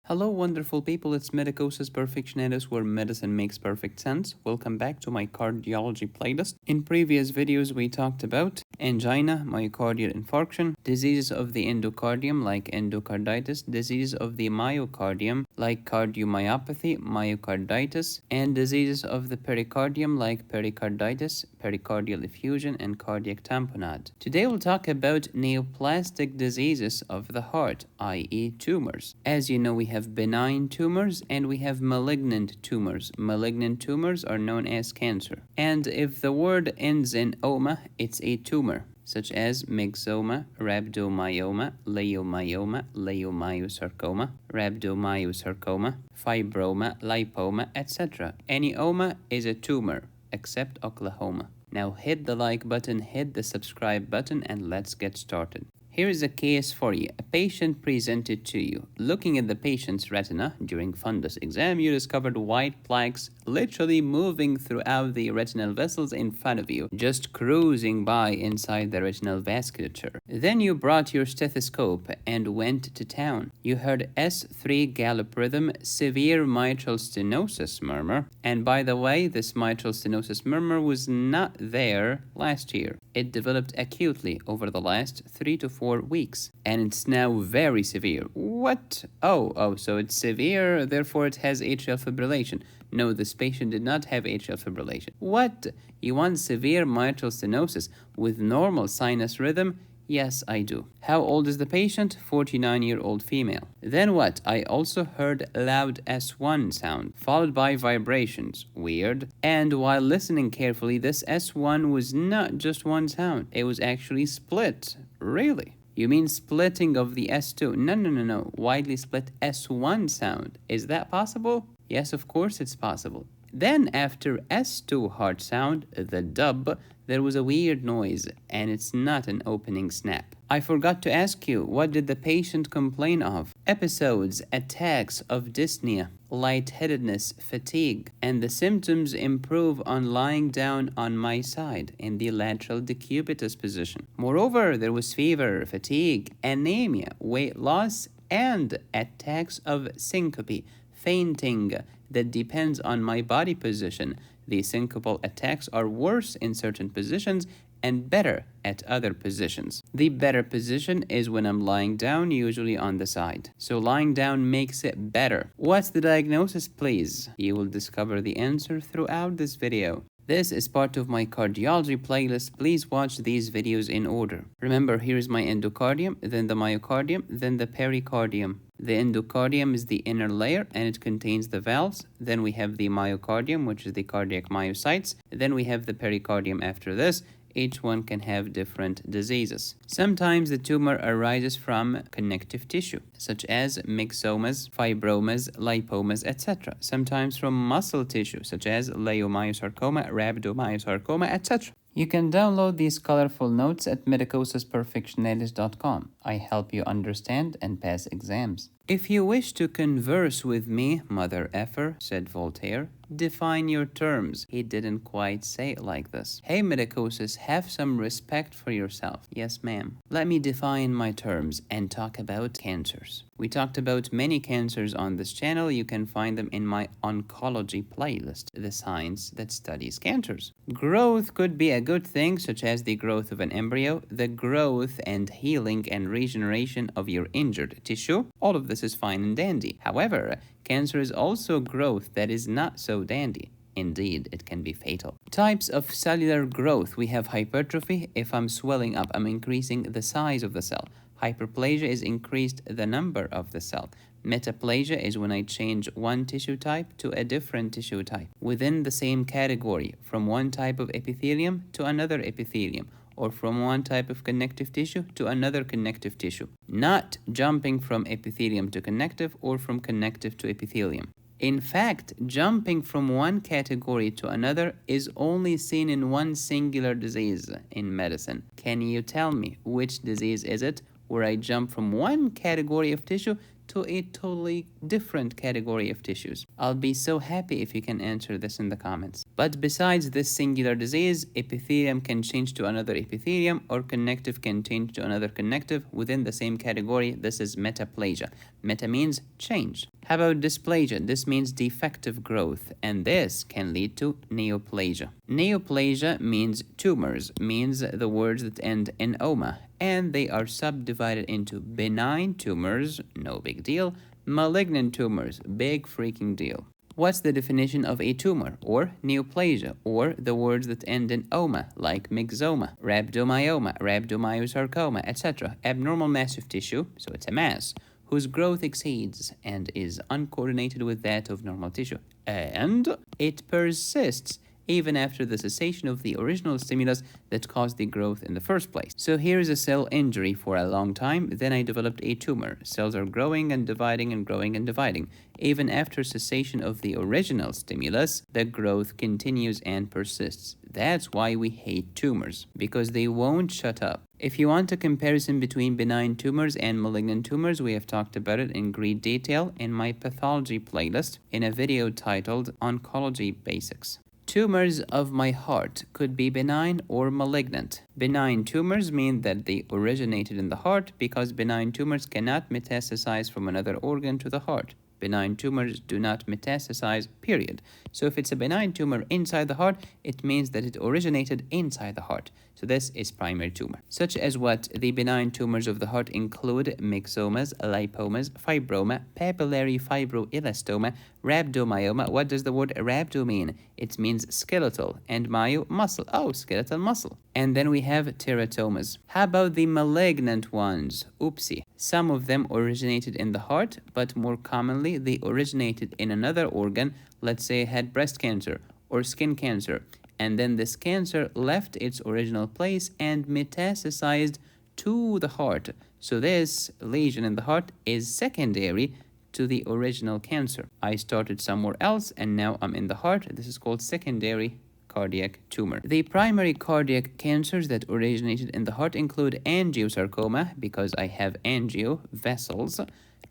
Hello, wonderful people. It's Medicosis Perfectionalis, where medicine makes perfect sense. Welcome back to my cardiology playlist. In previous videos, we talked about angina, myocardial infarction, diseases of the endocardium like endocarditis, diseases of the myocardium like cardiomyopathy, myocarditis, and diseases of the pericardium like pericarditis, pericardial effusion, and cardiac tamponade. Today, we'll talk about neoplastic diseases of the heart, i.e. tumors. As you know, we have benign tumors and we have malignant tumors. Malignant tumors are known as cancer. And if the word ends in oma, it's a tumor, such as Myxoma, Rhabdomyoma, Leiomyoma, Leiomyosarcoma, Rhabdomyosarcoma, fibroma, lipoma, etc. Any oma is a tumor, except Oklahoma. Now hit the like button, hit the subscribe button, and let's get started. Here is a case for you. A patient presented to you. Looking at the patient's retina during fundus exam, you discovered white plaques literally moving throughout the retinal vessels in front of you, just cruising by inside the retinal vasculature. Then you brought your stethoscope and went to town. You heard S3 gallop rhythm, severe mitral stenosis murmur. And by the way, this mitral stenosis murmur was not there last year. It developed acutely over the last 3 to 4 weeks, and it's now very severe. What? Oh, so it's severe, therefore it has atrial fibrillation. No, this patient did not have atrial fibrillation. What? You want severe mitral stenosis with normal sinus rhythm? Yes, I do. How old is the patient? 49-year-old female. Then what? I also heard loud S1 sound, followed by vibrations. Weird. And while listening carefully, this S1 was not just one sound. It was actually split. Really? You mean splitting of the S2? No. Widely split S1 sound. Is that possible? Yes, of course it's possible. Then after S2 hard sound, the dub, there was a weird noise, and it's not an opening snap. I forgot to ask you, what did the patient complain of? Episodes, attacks of dyspnea, lightheadedness, fatigue, and the symptoms improve on lying down on my side in the lateral decubitus position. Moreover, there was fever, fatigue, anemia, weight loss, and attacks of syncope, fainting, that depends on my body position. The syncopal attacks are worse in certain positions and better at other positions. The better position is when I'm lying down, usually on the side. So lying down makes it better. What's the diagnosis, please? You will discover the answer throughout this video. This is part of my cardiology playlist. Please watch these videos in order. Remember, here is my endocardium, then the myocardium, then the pericardium. The endocardium is the inner layer and it contains the valves. Then we have the myocardium, which is the cardiac myocytes. Then we have the pericardium after this. Each one can have different diseases. Sometimes the tumor arises from connective tissue, such as myxomas, fibromas, lipomas, etc. Sometimes from muscle tissue, such as Leiomyosarcoma, Rhabdomyosarcoma, etc. You can download these colorful notes at medicosisperfectionalis.com. I help you understand and pass exams. If you wish to converse with me, mother effer, said Voltaire, define your terms. He didn't quite say it like this. Hey, medicosis, have some respect for yourself. Yes, ma'am. Let me define my terms and talk about cancers. We talked about many cancers on this channel. You can find them in my oncology playlist, the science that studies cancers. Growth could be a good thing, such as the growth of an embryo, the growth and healing and regeneration of your injured tissue. All of this is fine and dandy. However, cancer is also growth that is not so dandy. Indeed, it can be fatal. Types of cellular growth. We have hypertrophy. If I'm swelling up, I'm increasing the size of the cell. Hyperplasia is increased the number of the cell. Metaplasia is when I change one tissue type to a different tissue type within the same category, from one type of epithelium to another epithelium, or from one type of connective tissue to another connective tissue, not jumping from epithelium to connective or from connective to epithelium. In fact, jumping from one category to another is only seen in one singular disease in medicine. Can you tell me which disease is it where I jump from one category of tissue to a totally different category of tissues? I'll be so happy if you can answer this in the comments. But besides this singular disease, epithelium can change to another epithelium, or connective can change to another connective within the same category. This is metaplasia. Meta means change. How about dysplasia? This means defective growth, and this can lead to neoplasia. Neoplasia means tumors, means the words that end in oma, and they are subdivided into benign tumors, no big deal, malignant tumors, big freaking deal. What's the definition of a tumor, or neoplasia, or the words that end in oma, like myxoma, rhabdomyoma, rhabdomyosarcoma, etc.? Abnormal mass of tissue, so it's a mass, whose growth exceeds and is uncoordinated with that of normal tissue, and it persists even after the cessation of the original stimulus that caused the growth in the first place. So here's a cell injury for a long time, then I developed a tumor. Cells are growing and dividing and growing and dividing. Even after cessation of the original stimulus, the growth continues and persists. That's why we hate tumors, because they won't shut up. If you want a comparison between benign tumors and malignant tumors, we have talked about it in great detail in my pathology playlist in a video titled Oncology Basics. Tumors of my heart could be benign or malignant. Benign tumors mean that they originated in the heart because benign tumors cannot metastasize from another organ to the heart. Benign tumors do not metastasize, period. So if it's a benign tumor inside the heart, it means that it originated inside the heart. So this is primary tumor. Such as what? The benign tumors of the heart include myxomas, lipomas, fibroma, papillary fibroelastoma, rhabdomyoma. What does the word rhabdo mean? It means skeletal, and myo, muscle. Oh, skeletal muscle. And then we have teratomas. How about the malignant ones? Oopsie. Some of them originated in the heart, but more commonly they originated in another organ. Let's say had breast cancer or skin cancer, and then this cancer left its original place and metastasized to the heart. So this lesion in the heart is secondary to the original cancer. I started somewhere else and now I'm in the heart. This is called secondary cardiac tumor. The primary cardiac cancers that originated in the heart include angiosarcoma, because I have angio, vessels,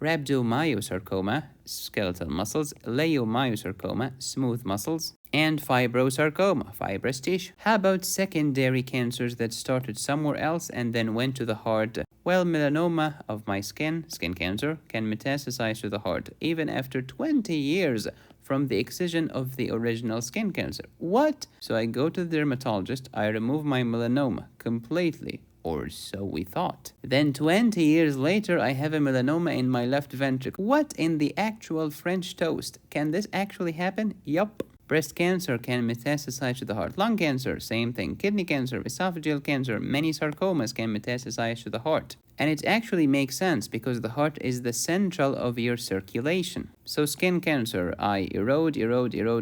rhabdomyosarcoma, skeletal muscles, leiomyosarcoma, smooth muscles, and fibrosarcoma, fibrous tissue. How about secondary cancers that started somewhere else and then went to the heart? Well, melanoma of my skin cancer, can metastasize to the heart even after 20 years from the excision of the original skin cancer. What? So I go to the dermatologist, I remove my melanoma completely, or so we thought. Then 20 years later, I have a melanoma in my left ventricle. What in the actual French toast? Can this actually happen? Yup. Breast cancer can metastasize to the heart. Lung cancer, same thing. Kidney cancer, esophageal cancer, many sarcomas can metastasize to the heart. And it actually makes sense because the heart is the central of your circulation. So skin cancer, I erode,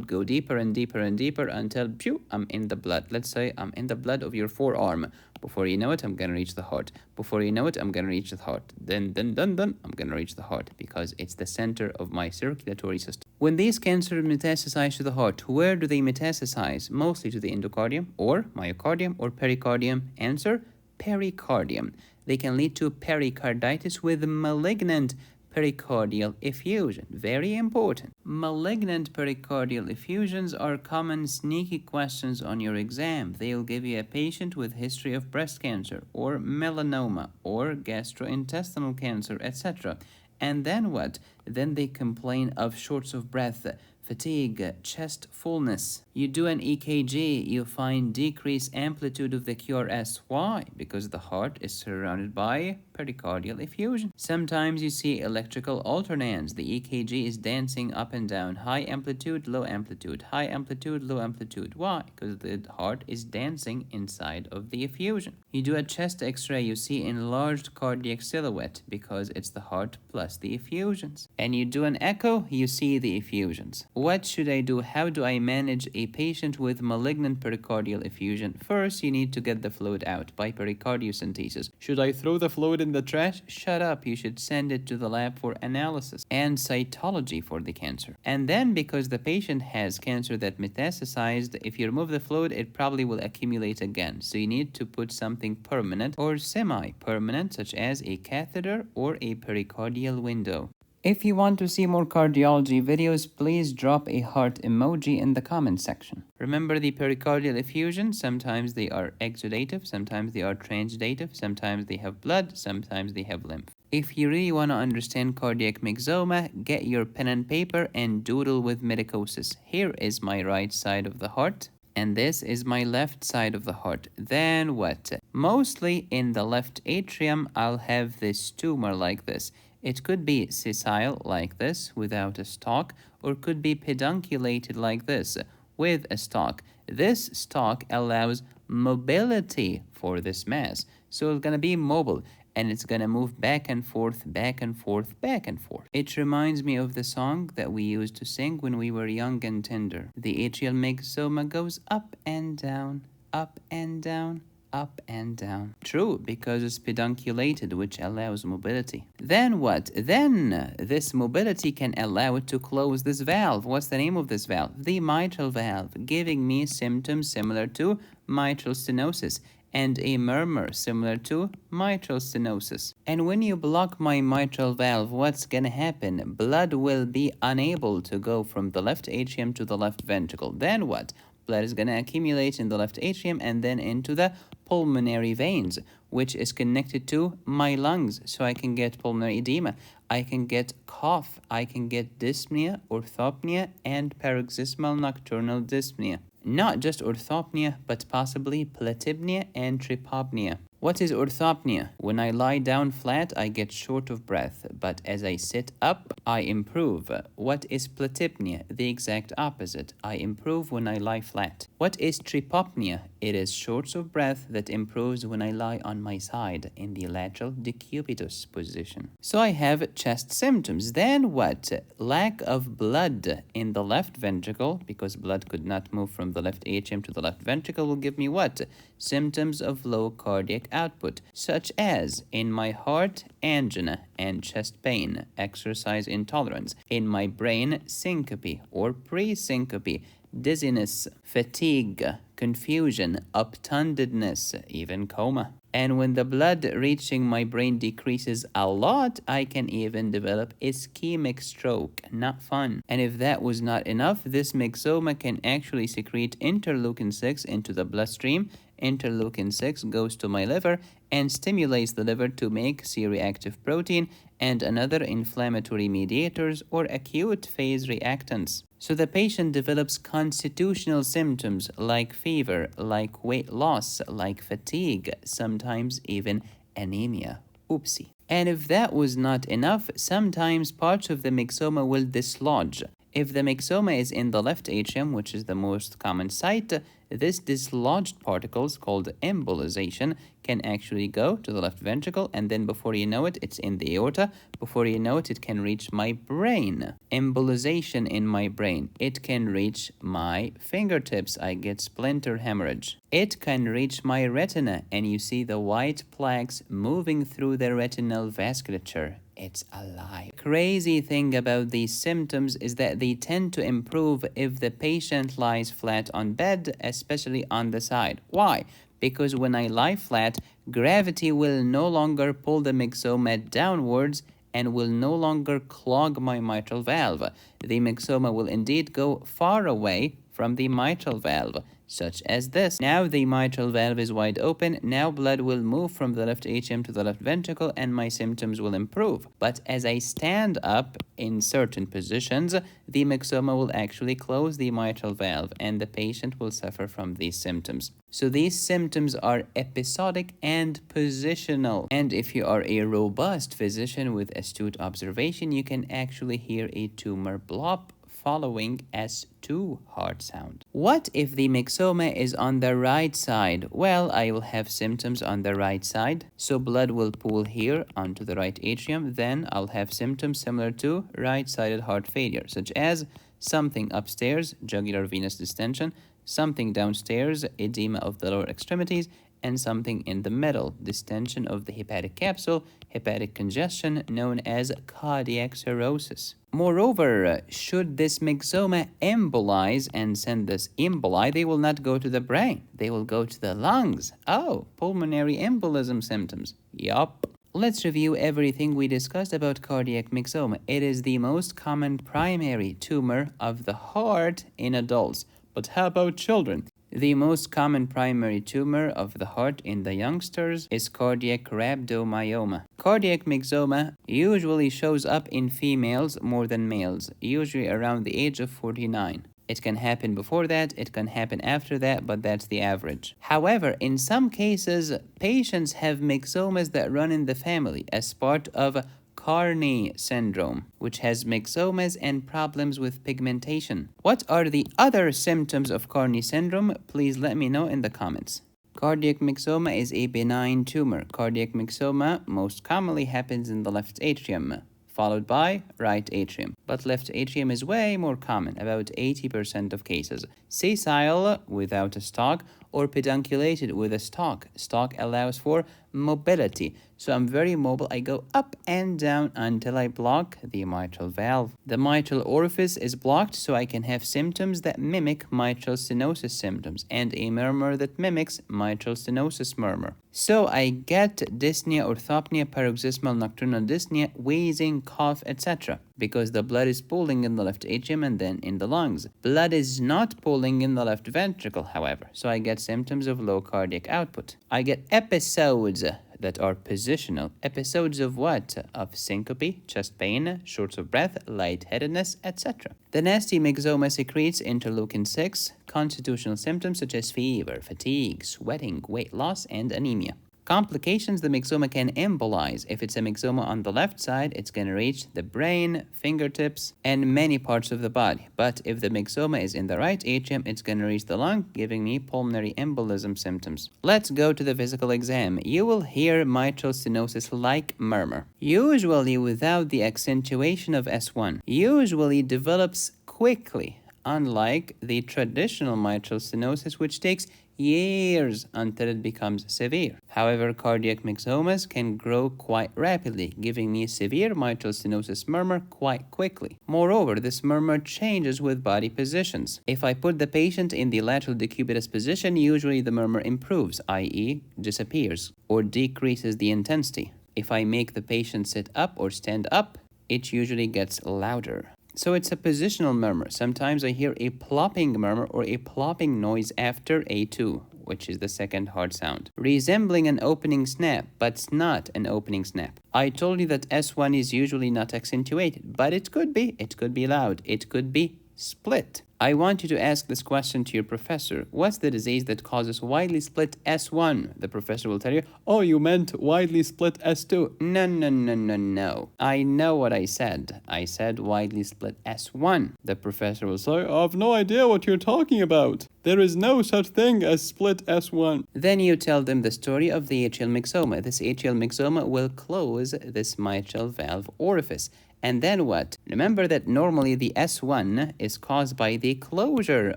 go deeper and deeper and deeper until, phew, I'm in the blood. Let's say I'm in the blood of your forearm. Before you know it, I'm gonna reach the heart. Before you know it, I'm gonna reach the heart. Then, I'm gonna reach the heart because it's the center of my circulatory system. When these cancers metastasize to the heart, where do they metastasize? Mostly to the endocardium or myocardium or pericardium. Answer, pericardium. They can lead to pericarditis with malignant pericardial effusion. Very important. Malignant pericardial effusions are common sneaky questions on your exam. They'll give you a patient with history of breast cancer or melanoma or gastrointestinal cancer, etc. And then what? Then they complain of shortness of breath, fatigue, chest fullness. You do an EKG, you find decreased amplitude of the QRS. Why? Because the heart is surrounded by pericardial effusion. Sometimes you see electrical alternans. The EKG is dancing up and down, high amplitude, low amplitude, high amplitude, low amplitude. Why? Because the heart is dancing inside of the effusion. You do a chest x-ray, you see enlarged cardiac silhouette because it's the heart plus the effusions. And you do an echo, you see the effusions. What should I do? How do I manage a patient with malignant pericardial effusion? First, you need to get the fluid out by pericardiocentesis. Should I throw the fluid in the trash? Shut up. You should send it to the lab for analysis and cytology for the cancer. And then, because the patient has cancer that metastasized, if you remove the fluid, it probably will accumulate again. So you need to put something permanent or semi-permanent, such as a catheter or a pericardial window. If you want to see more cardiology videos, please drop a heart emoji in the comment section. Remember the pericardial effusion, sometimes they are exudative, sometimes they are transudative, sometimes they have blood, sometimes they have lymph. If you really want to understand cardiac myxoma, get your pen and paper and doodle with medicosis. Here is my right side of the heart, and this is my left side of the heart. Then what? Mostly in the left atrium, I'll have this tumor like this. It could be sessile like this without a stalk, or could be pedunculated like this with a stalk. This stalk allows mobility for this mass. So it's going to be mobile, and it's going to move back and forth, back and forth, back and forth. It reminds me of the song that we used to sing when we were young and tender. The atrial myxoma goes up and down, up and down, up and down. True, because it's pedunculated, which allows mobility. Then what? Then this mobility can allow it to close this valve. What's the name of this valve? The mitral valve, giving me symptoms similar to mitral stenosis and a murmur similar to mitral stenosis. And when you block my mitral valve, what's gonna happen? Blood will be unable to go from the left atrium to the left ventricle. Then what? Blood is going to accumulate in the left atrium and then into the pulmonary veins, which is connected to my lungs. So I can get pulmonary edema, I can get cough, I can get dyspnea, orthopnea, and paroxysmal nocturnal dyspnea. Not just orthopnea, but possibly platypnea and trypopnea. What is orthopnea? When I lie down flat, I get short of breath, but as I sit up, I improve. What is platypnea? The exact opposite. I improve when I lie flat. What is trypopnea? It is short of breath that improves when I lie on my side in the lateral decubitus position. So I have chest symptoms. Then what? Lack of blood in the left ventricle, because blood could not move from the left atrium to the left ventricle, will give me what? Symptoms of low cardiac output, such as in my heart, angina and chest pain, exercise intolerance, in my brain, syncope or pre-syncope, dizziness, fatigue, confusion, uptundedness, even coma. And when the blood reaching my brain decreases a lot, I can even develop ischemic stroke. Not fun. And if that was not enough, this myxoma can actually secrete interleukin-6 into the bloodstream. Interleukin-6 goes to my liver and stimulates the liver to make C-reactive protein and another inflammatory mediators or acute phase reactants. So the patient develops constitutional symptoms like fever, like weight loss, like fatigue, sometimes even anemia. Oopsie. And if that was not enough, sometimes parts of the myxoma will dislodge. If the myxoma is in the left atrium, which is the most common site, this dislodged particles called embolization can actually go to the left ventricle, and then before you know it, it's in the aorta. Before you know it, it can reach my brain. Embolization in my brain. It can reach my fingertips. I get splinter hemorrhage. It can reach my retina, and you see the white plaques moving through the retinal vasculature. It's alive. Crazy thing about these symptoms is that they tend to improve if the patient lies flat on bed, especially on the side. Why? Because when I lie flat, gravity will no longer pull the myxoma downwards and will no longer clog my mitral valve. The myxoma will indeed go far away from the mitral valve, such as this. Now the mitral valve is wide open. Now blood will move from the left atrium to the left ventricle and my symptoms will improve. But as I stand up in certain positions, the myxoma will actually close the mitral valve and the patient will suffer from these symptoms. So these symptoms are episodic and positional. And if you are a robust physician with astute observation, you can actually hear a tumor blob following S2 heart sound. What if the myxoma is on the right side? Well, I will have symptoms on the right side. So blood will pool here onto the right atrium. Then I'll have symptoms similar to right-sided heart failure, such as something upstairs, jugular venous distension, something downstairs, edema of the lower extremities, and something in the middle, distension of the hepatic capsule, hepatic congestion known as cardiac cirrhosis. Moreover, should this myxoma embolize and send this emboli, they will not go to the brain. They will go to the lungs. Oh, pulmonary embolism symptoms. Yup. Let's review everything we discussed about cardiac myxoma. It is the most common primary tumor of the heart in adults. But how about children? The most common primary tumor of the heart in the youngsters is cardiac rhabdomyoma. Cardiac myxoma usually shows up in females more than males, usually around the age of 49. It can happen before that, it can happen after that, but that's the average. However, in some cases, patients have myxomas that run in the family as part of Carney syndrome, which has myxomas and problems with pigmentation. What are the other symptoms of Carney syndrome? Please let me know in the comments. Cardiac myxoma is a benign tumor. Cardiac myxoma most commonly happens in the left atrium, followed by right atrium. But left atrium is way more common, about 80% of cases. Sessile without a stalk or pedunculated with a stalk. Stalk allows for mobility. So I'm very mobile. I go up and down until I block the mitral valve. The mitral orifice is blocked, so I can have symptoms that mimic mitral stenosis symptoms and a murmur that mimics mitral stenosis murmur. So I get dyspnea, orthopnea, paroxysmal nocturnal dyspnea, wheezing, cough, etc. because the blood is pooling in the left atrium and then in the lungs. Blood is not pooling in the left ventricle, however, so I get symptoms of low cardiac output. I get episodes that are positional. Episodes of what? Of syncope, chest pain, shortness of breath, lightheadedness, etc. The nasty myxoma secretes interleukin-6, constitutional symptoms such as fever, fatigue, sweating, weight loss, and anemia. Complications: the myxoma can embolize. If it's a myxoma on the left side, it's going to reach the brain, fingertips, and many parts of the body. But if the myxoma is in the right atrium, it's going to reach the lung, giving me pulmonary embolism symptoms. Let's go to the physical exam. You will hear mitral stenosis-like murmur, usually without the accentuation of S1. Usually develops quickly, unlike the traditional mitral stenosis, which takes years until it becomes severe. However, cardiac myxomas can grow quite rapidly, giving me severe mitral stenosis murmur quite quickly. Moreover, this murmur changes with body positions. If I put the patient in the lateral decubitus position, usually the murmur improves, i.e. disappears, or decreases the intensity. If I make the patient sit up or stand up, it usually gets louder. So it's a positional murmur. Sometimes I hear a plopping murmur or a plopping noise after A2, which is the second hard sound, resembling an opening snap, but it's not an opening snap. I told you that S1 is usually not accentuated, but it could be. It could be loud. It could be split. I want you to ask this question to your professor. What's the disease that causes widely split S1? The professor will tell you, oh, you meant widely split S2. No. I know what I said. I said widely split S1. The professor will say, I have no idea what you're talking about. There is no such thing as split S1. Then you tell them the story of the atrial myxoma. This atrial myxoma will close this mitral valve orifice. And then what? Remember that normally the S1 is caused by the closure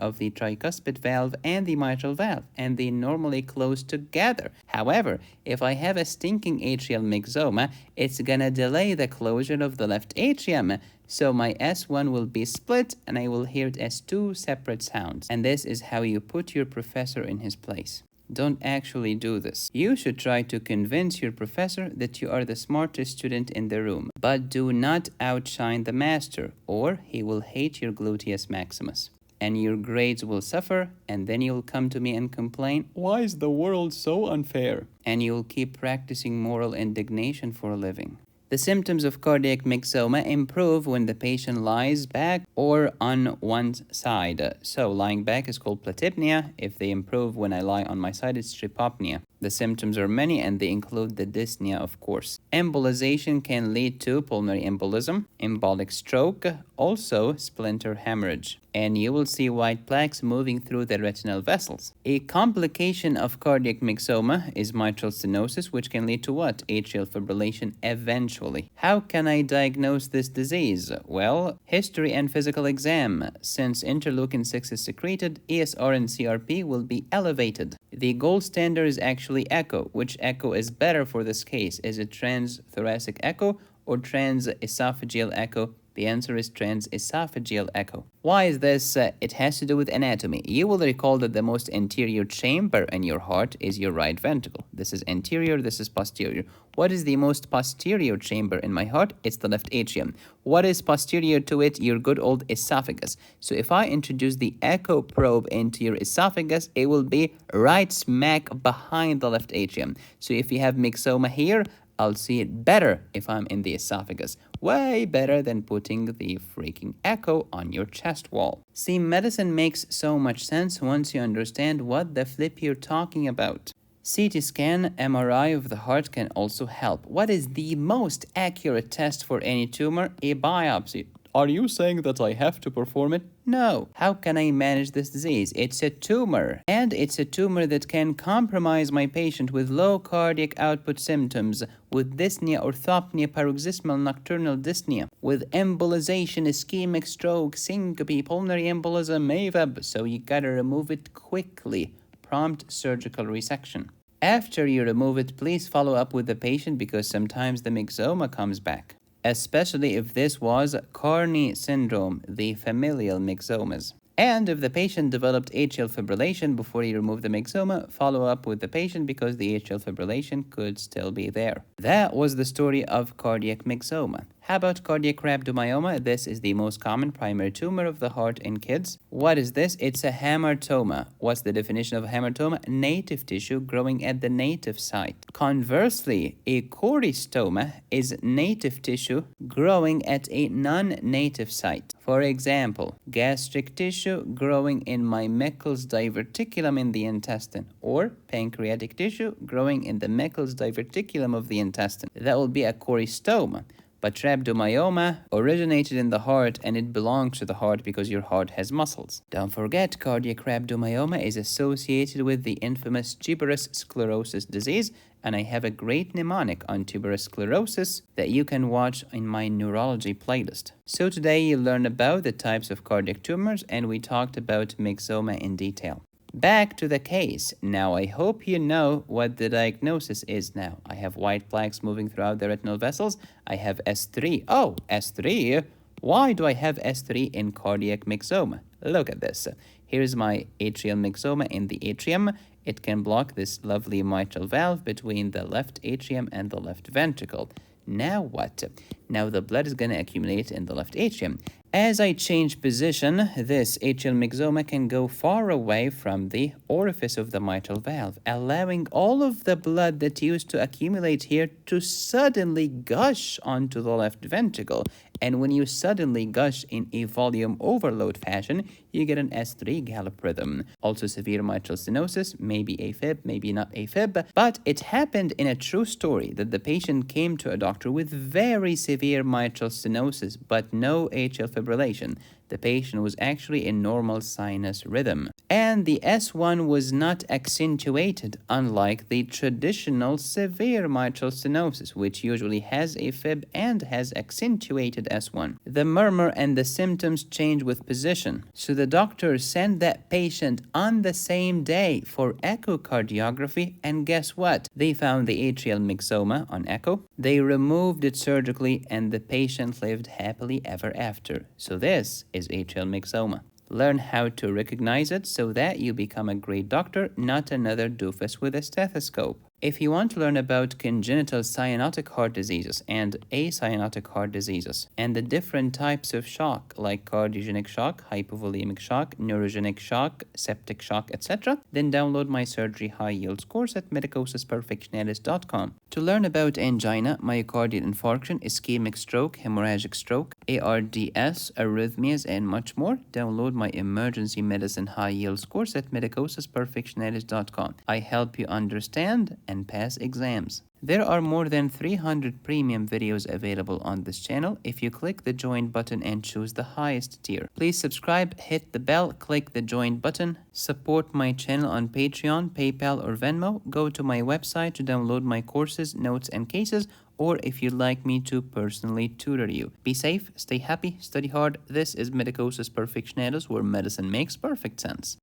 of the tricuspid valve and the mitral valve, and they normally close together. However, if I have a stinking atrial myxoma, it's gonna delay the closure of the left atrium. So my S1 will be split and I will hear it as two separate sounds. And this is how you put your professor in his place. Don't actually do this. You should try to convince your professor that you are the smartest student in the room, but do not outshine the master, or he will hate your gluteus maximus, and your grades will suffer, and then you'll come to me and complain, why is the world so unfair? And you'll keep practicing moral indignation for a living. The symptoms of cardiac myxoma improve when the patient lies back or on one side. So lying back is called platypnea. If they improve when I lie on my side, it's tripopnea. The symptoms are many and they include the dyspnea, of course. Embolization can lead to pulmonary embolism, embolic stroke, also splinter hemorrhage, and you will see white plaques moving through the retinal vessels. A complication of cardiac myxoma is mitral stenosis, which can lead to what? Atrial fibrillation eventually. How can I diagnose this disease? Well, history and physical exam. Since interleukin-6 is secreted, ESR and CRP will be elevated. The gold standard is actually echo. Which echo is better for this case? Is it transthoracic echo or transesophageal echo? The answer is transesophageal echo. Why is this? It has to do with anatomy. You will recall that the most anterior chamber in your heart is your right ventricle. This is anterior, this is posterior. What is the most posterior chamber in my heart? It's the left atrium. What is posterior to it? Your good old esophagus. So if I introduce the echo probe into your esophagus, it will be right smack behind the left atrium. So if you have myxoma here, I'll see it better if I'm in the esophagus. Way better than putting the freaking echo on your chest wall. See, medicine makes so much sense once you understand what the flip you're talking about. CT scan, MRI of the heart can also help. What is the most accurate test for any tumor? A biopsy. Are you saying that I have to perform it? No. How can I manage this disease? It's a tumor. And it's a tumor that can compromise my patient with low cardiac output symptoms, with dyspnea, orthopnea, paroxysmal nocturnal dyspnea, with embolization, ischemic stroke, syncope, pulmonary embolism, AVEB. So you gotta remove it quickly. Prompt surgical resection. After you remove it, please follow up with the patient because sometimes the myxoma comes back, especially if this was Carney syndrome, the familial myxomas. And if the patient developed atrial fibrillation before you remove the myxoma, follow up with the patient because the atrial fibrillation could still be there. That was the story of cardiac myxoma. How about cardiac rhabdomyoma? This is the most common primary tumor of the heart in kids. What is this? It's a hamartoma. What's the definition of a hamartoma? Native tissue growing at the native site. Conversely, a choristoma is native tissue growing at a non-native site. For example, gastric tissue growing in my Meckel's diverticulum in the intestine, or pancreatic tissue growing in the Meckel's diverticulum of the intestine. That will be a choristoma. But rhabdomyoma originated in the heart and it belongs to the heart because your heart has muscles. Don't forget, cardiac rhabdomyoma is associated with the infamous tuberous sclerosis disease, and I have a great mnemonic on tuberous sclerosis that you can watch in my neurology playlist. So today you learned about the types of cardiac tumors and we talked about myxoma in detail. Back to the case. Now, I hope you know what the diagnosis is now. I have white plaques moving throughout the retinal vessels. I have S3. Oh, S3? Why do I have S3 in cardiac myxoma? Look at this. Here's my atrial myxoma in the atrium. It can block this lovely mitral valve between the left atrium and the left ventricle. Now what? Now the blood is going to accumulate in the left atrium. As I change position, this atrial myxoma can go far away from the orifice of the mitral valve, allowing all of the blood that used to accumulate here to suddenly gush onto the left ventricle. And when you suddenly gush in a volume overload fashion, you get an S3 gallop rhythm. Also severe mitral stenosis, maybe AFib, maybe not AFib. But it happened in a true story that the patient came to a doctor with very severe mitral stenosis, but no atrial fibrillation. The patient was actually in normal sinus rhythm. And the S1 was not accentuated, unlike the traditional severe mitral stenosis, which usually has AFib and has accentuated S1. The murmur and the symptoms change with position. So the doctor sent that patient on the same day for echocardiography, and guess what? They found the atrial myxoma on echo. They removed it surgically, and the patient lived happily ever after. So this is atrial myxoma. Learn how to recognize it so that you become a great doctor, not another doofus with a stethoscope. If you want to learn about congenital cyanotic heart diseases and acyanotic heart diseases and the different types of shock like cardiogenic shock, hypovolemic shock, neurogenic shock, septic shock, etc., then download my surgery high yields course at medicosisperfectionalis.com. To learn about angina, myocardial infarction, ischemic stroke, hemorrhagic stroke, ARDS, arrhythmias, and much more, download my emergency medicine high yields course at medicosisperfectionalis.com. I help you understand and pass exams. There are more than 300 premium videos available on this channel if you click the join button and choose the highest tier. Please subscribe, hit the bell, click the join button, support my channel on Patreon, PayPal, or Venmo, go to my website to download my courses, notes, and cases, or if you'd like me to personally tutor you. Be safe, stay happy, study hard. This is Medicosis Perfectionalis, where medicine makes perfect sense.